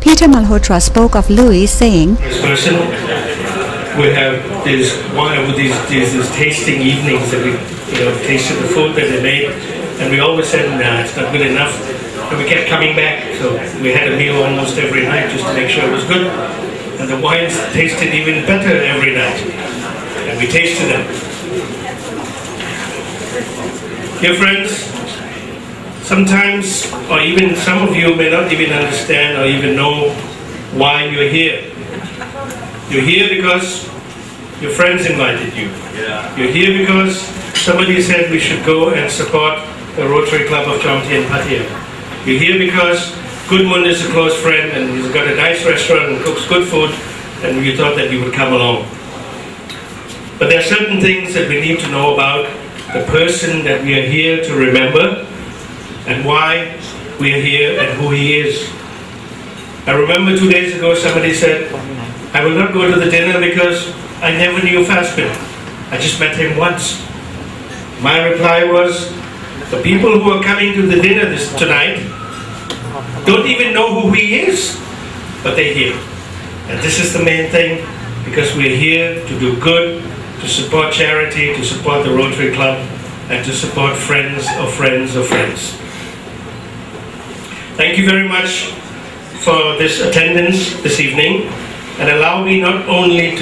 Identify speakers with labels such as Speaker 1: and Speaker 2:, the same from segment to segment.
Speaker 1: Peter Malhotra spoke of Louis, saying,
Speaker 2: This person, we have these tasting evenings that we tasted the food that they made, and we always said, nah, it's not good enough. And we kept coming back, so we had a meal almost every night just to make sure it was good. And the wines tasted even better every night. And we tasted them. Dear friends, sometimes, or even some of you may not even understand or even know why you're here. You're here because your friends invited you. You're here because somebody said we should go and support the Rotary Club of Chomti in Pattaya. You're here because Gudmund is a close friend and he's got a nice restaurant and cooks good food, and you thought that you would come along. But there are certain things that we need to know about the person that we are here to remember and why we are here and who he is. I remember 2 days ago somebody said, I will not go to the dinner because I never knew Fassbind. I just met him once. My reply was, the people who are coming to the dinner tonight don't even know who he is, but they're here. And this is the main thing, because we're here to do good, to support charity, to support the Rotary Club, and to support friends of friends of friends. Thank you very much for this attendance this evening, and allow me not only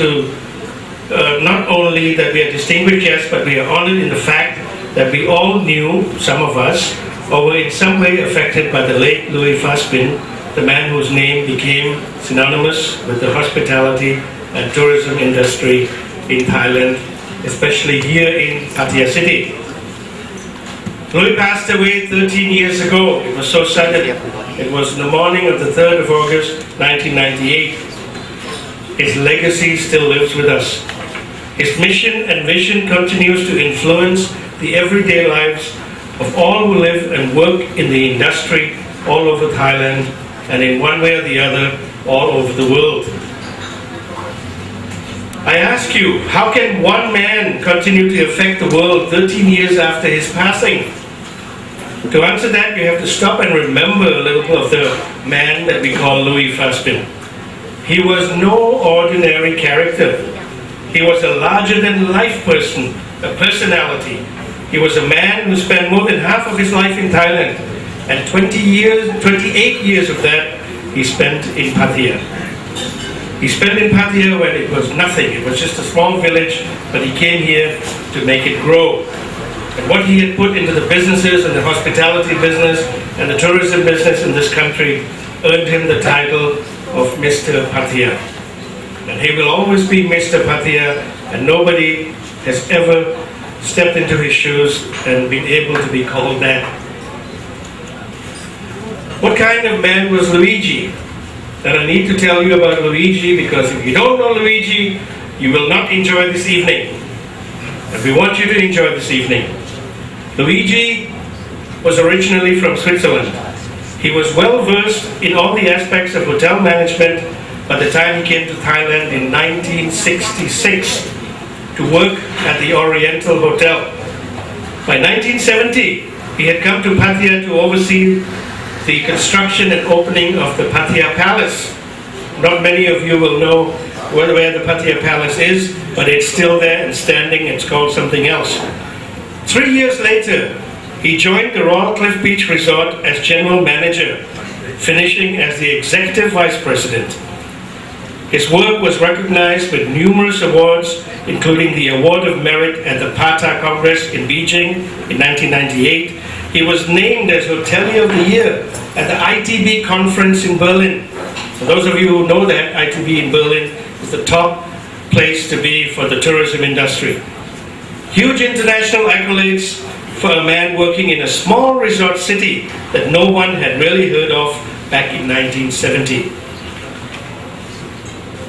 Speaker 2: that we are distinguished guests, but we are honored in the fact that we all knew, some of us, or were in some way affected by the late Louis Fassbind, the man whose name became synonymous with the hospitality and tourism industry in Thailand, especially here in Pattaya city. Louis passed away 13 years ago. It was so sudden. It was in the morning of the 3rd of August, 1998. His legacy still lives with us. His mission and vision continues to influence the everyday lives of all who live and work in the industry all over Thailand, and in one way or the other, all over the world. I ask you, how can one man continue to affect the world 13 years after his passing? To answer that, you have to stop and remember a little of the man that we call Louis Fassbind. He was no ordinary character. He was a larger-than-life person, a personality. He was a man who spent more than half of his life in Thailand, and 28 years of that he spent in Pattaya. He spent in Pattaya when it was nothing. It was just a small village, but he came here to make it grow. And what he had put into the businesses and the hospitality business and the tourism business in this country earned him the title of Mr. Pattaya. And he will always be Mr. Pattaya, and nobody has ever stepped into his shoes and been able to be called that. What kind of man was Luigi? And I need to tell you about Luigi, because if you don't know Luigi, you will not enjoy this evening. And we want you to enjoy this evening. Luigi was originally from Switzerland. He was well versed in all the aspects of hotel management by the time he came to Thailand in 1966 to work at the Oriental Hotel. By 1970, he had come to Pattaya to oversee the construction and opening of the Pattaya Palace. Not many of you will know where the Pattaya Palace is, but it's still there and standing. It's called something else. 3 years later, he joined the Royal Cliff Beach Resort as general manager, finishing as the executive vice president. His work was recognized with numerous awards, including the Award of Merit at the PATA Congress in Beijing in 1998. He was named as Hotelier of the Year at the ITB conference in Berlin. For those of you who know that, ITB in Berlin is the top place to be for the tourism industry. Huge international accolades for a man working in a small resort city that no one had really heard of back in 1970.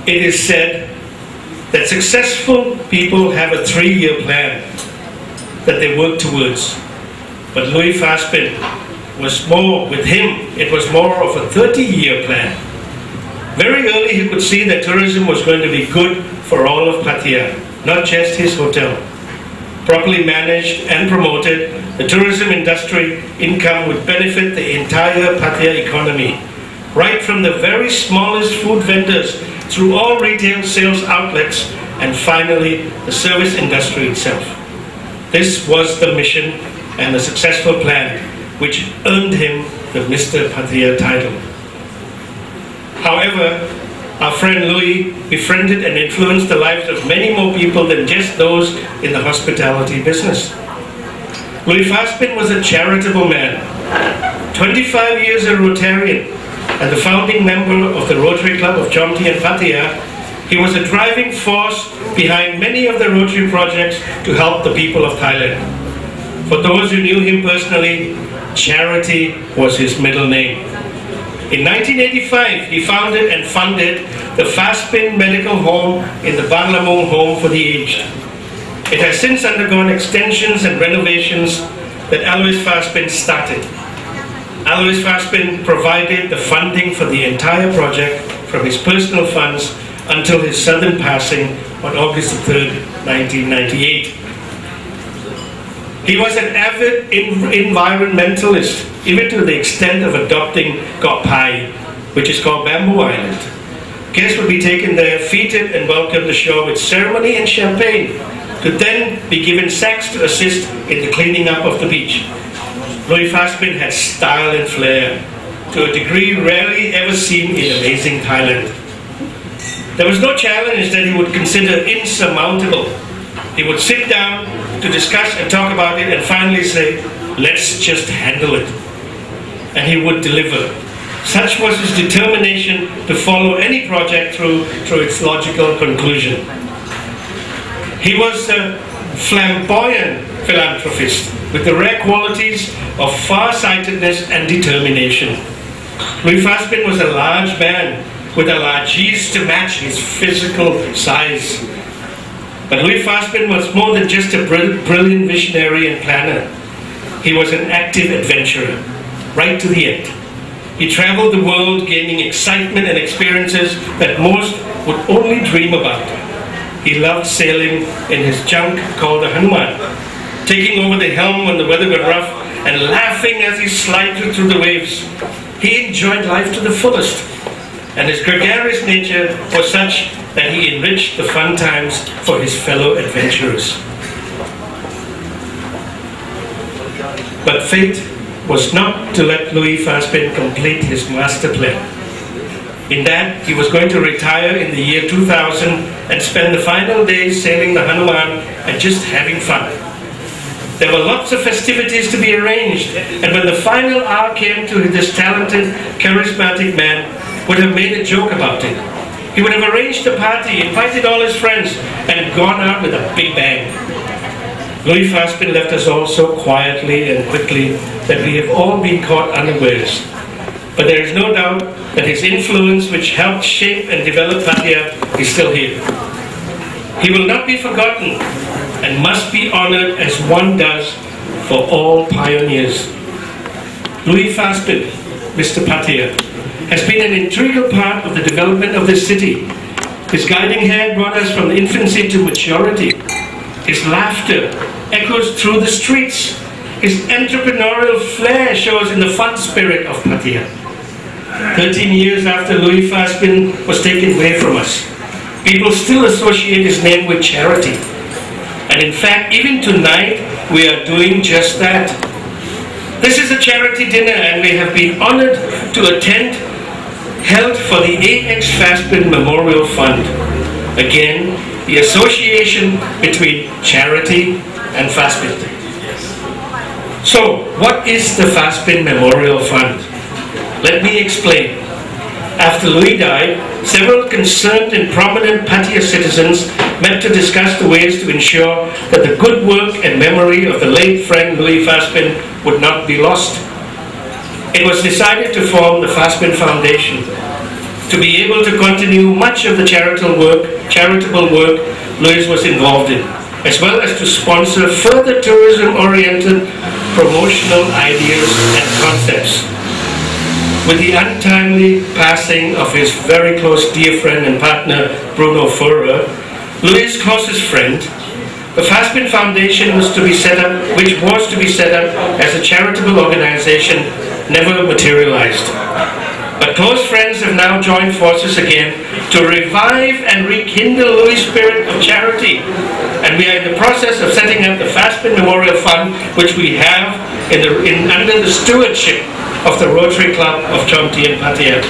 Speaker 2: It is said that successful people have a 3-year plan that they work towards. But Louis Fassbind was more, with him, it was more of a 30-year plan. Very early he could see that tourism was going to be good for all of Pattaya, not just his hotel. Properly managed and promoted, the tourism industry income would benefit the entire Pattaya economy. right from the very smallest food vendors through all retail sales outlets, and finally the service industry itself. This was the mission and the successful plan which earned him the Mr. Pattaya title. However, our friend Louis befriended and influenced the lives of many more people than just those in the hospitality business. Louis Fassbind was a charitable man, 25 years a Rotarian, and the founding member of the Rotary Club of Chomti and Pattaya. He was a driving force behind many of the Rotary projects to help the people of Thailand. For those who knew him personally, charity was his middle name. In 1985, he founded and funded the Fassbind Medical Home in the Banglamung Home for the Aged. It has since undergone extensions and renovations that Alois Fassbind started. Alois Fassbind provided the funding for the entire project from his personal funds until his sudden passing on August 3rd, 1998. He was an avid environmentalist, even to the extent of adopting Got Pai, which is called Bamboo Island. Guests would be taken there, feted and welcomed ashore with ceremony and champagne, to then be given sacks to assist in the cleaning up of the beach. Louis Fassbind had style and flair, to a degree rarely ever seen in amazing Thailand. There was no challenge that he would consider insurmountable. He would sit down to discuss and talk about it and finally say, let's just handle it. And he would deliver. Such was his determination to follow any project through its logical conclusion. He was a flamboyant philanthropist with the rare qualities of far-sightedness and determination. Louis Fassbind was a large man with a largesse to match his physical size. But Louis Fassbind was more than just a brilliant visionary and planner. He was an active adventurer, right to the end. He traveled the world gaining excitement and experiences that most would only dream about. He loved sailing in his junk called the Hanuman, taking over the helm when the weather got rough and laughing as he slided through the waves. He enjoyed life to the fullest, and his gregarious nature was such that he enriched the fun times for his fellow adventurers. But fate was not to let Louis Fassbind complete his master plan. In that, he was going to retire in the year 2000 and spend the final days sailing the Hanuman and just having fun. There were lots of festivities to be arranged, and when the final hour came to this talented, charismatic man, would have made a joke about it. He would have arranged a party, invited all his friends, and gone out with a big bang. Louis Fassbind left us all so quietly and quickly that we have all been caught unawares. But there is no doubt that his influence, which helped shape and develop Pattaya, is still here. He will not be forgotten and must be honored as one does for all pioneers. Louis Fassbind, Mr. Pattaya, has been an integral part of the development of this city. His guiding hand brought us from infancy to maturity. His laughter echoes through the streets. His entrepreneurial flair shows in the fun spirit of Pattaya. 13 years after Louis Fassbind was taken away from us, people still associate his name with charity. And in fact, even tonight, we are doing just that. This is a charity dinner, and we have been honored to attend, held for the A.X. Fassbind Memorial Fund. Again, the association between charity and Fassbind. So, what is the Fassbind Memorial Fund? Let me explain. After Louis died, several concerned and prominent Pattaya citizens met to discuss the ways to ensure that the good work and memory of the late friend Louis Fassbind would not be lost. It was decided to form the Fassbind Foundation to be able to continue much of the charitable work Louis was involved in, as well as to sponsor further tourism-oriented promotional ideas and concepts. With the untimely passing of his very close dear friend and partner, Bruno Furrer, Louis' closest friend, the Fassbind Foundation was to be set up, as a charitable organization, never materialized. But close friends have now joined forces again to revive and rekindle Louis' spirit of charity. And we are in the process of setting up the Fassbind Memorial Fund, which we have under the stewardship of the Rotary Club of Chomti and Pattaya.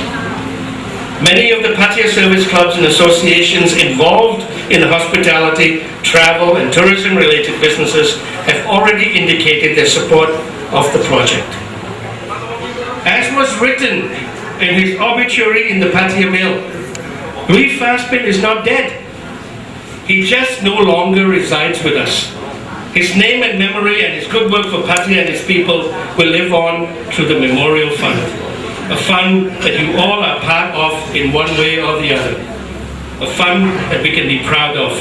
Speaker 2: Many of the Pattaya service clubs and associations involved in the hospitality, travel and tourism related businesses have already indicated their support of the project. As was written in his obituary in the Pattaya Mail, Louis Fassbind is not dead. He just no longer resides with us. His name and memory and his good work for Pattaya and his people will live on through the Memorial Fund. A fund that you all are part of in one way or the other. A fund that we can be proud of.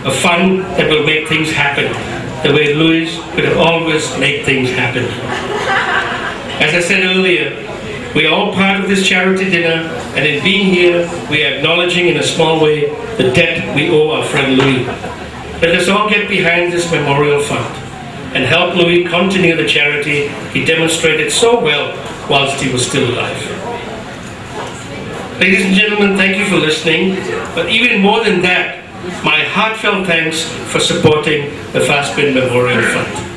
Speaker 2: A fund that will make things happen the way Louis would have always made things happen. As I said earlier, we are all part of this charity dinner, and in being here, we are acknowledging in a small way the debt we owe our friend Louis. Let us all get behind this memorial fund and help Louis continue the charity he demonstrated so well whilst he was still alive. Ladies and gentlemen, thank you for listening, but even more than that, my heartfelt thanks for supporting the Fassbind Memorial Fund.